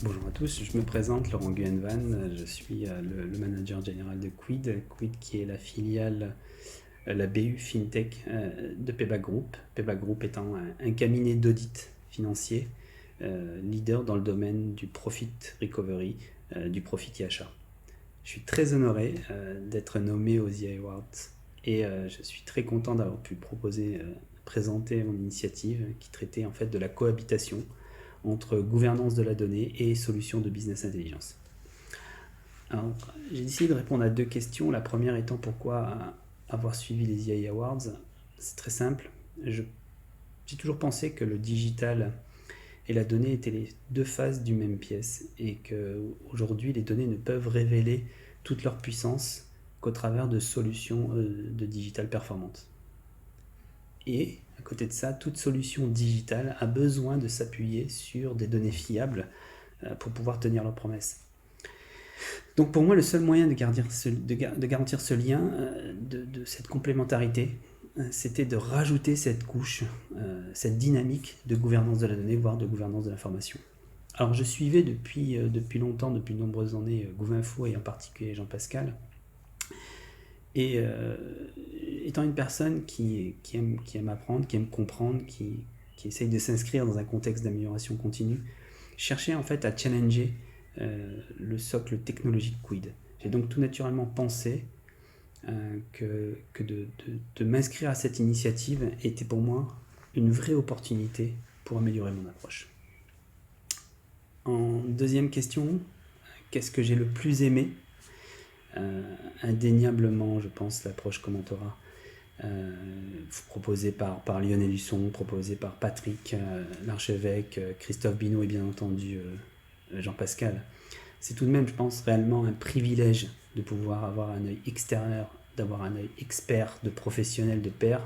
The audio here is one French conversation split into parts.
Bonjour à tous, je me présente Laurent Guyenvan, je suis le manager général de Quid, Quid qui est la filiale, la BU FinTech de Payback Group. Payback Group étant un cabinet d'audit financier leader dans le domaine du profit recovery, du profit IHA. Je suis très honoré d'être nommé aux EY Awards et je suis très content d'avoir pu présenter mon initiative qui traitait en fait de la cohabitation entre gouvernance de la donnée et solutions de business intelligence. Alors, j'ai décidé de répondre à deux questions. La première étant pourquoi avoir suivi les EY Awards. C'est très simple. J'ai toujours pensé que le digital et la donnée étaient les deux faces d'une même pièce et qu'aujourd'hui les données ne peuvent révéler toute leur puissance qu'au travers de solutions de digital performantes. Et à côté de ça, toute solution digitale a besoin de s'appuyer sur des données fiables pour pouvoir tenir leurs promesses. Donc pour moi, le seul moyen de garantir ce lien, de cette complémentarité, c'était de rajouter cette couche, cette dynamique de gouvernance de la donnée, voire de gouvernance de l'information. Alors je suivais depuis longtemps, depuis de nombreuses années, Gouvinfo et en particulier Jean-Pascal. Et étant une personne qui aime apprendre, qui aime comprendre, qui essaye de s'inscrire dans un contexte d'amélioration continue, cherchait en fait à challenger le socle technologique Quid. J'ai donc tout naturellement pensé que de m'inscrire à cette initiative était pour moi une vraie opportunité pour améliorer mon approche. En deuxième question, qu'est-ce que j'ai le plus aimé ? Indéniablement, je pense, l'approche commentora proposée par Lionel Husson, proposée par Patrick l'archevêque, Christophe Binot et bien entendu Jean-Pascal. C'est tout de même, je pense, réellement un privilège de pouvoir avoir un œil extérieur, d'avoir un œil expert, de professionnel, de pair,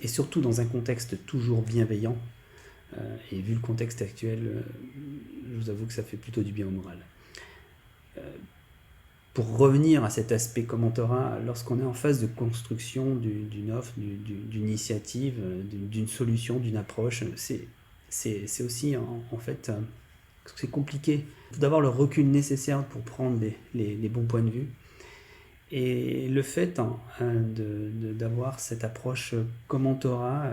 et surtout dans un contexte toujours bienveillant. Et vu le contexte actuel, je vous avoue que ça fait plutôt du bien au moral. Pour revenir à cet aspect commentaire, lorsqu'on est en phase de construction d'une offre, d'une initiative, d'une solution, d'une approche, c'est aussi en fait c'est compliqué d'avoir le recul nécessaire pour prendre les bons points de vue. Et le fait d'avoir cette approche commentora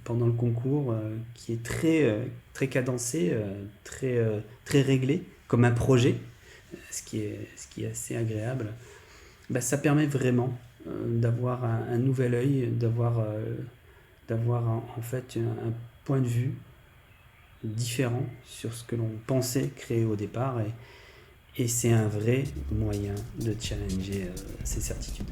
pendant le concours qui est très cadencée, très réglée, comme un projet, ce qui est assez agréable, ça permet vraiment d'avoir un nouvel œil, d'avoir en fait un point de vue différent sur ce que l'on pensait créer au départ, et c'est un vrai moyen de challenger ces certitudes.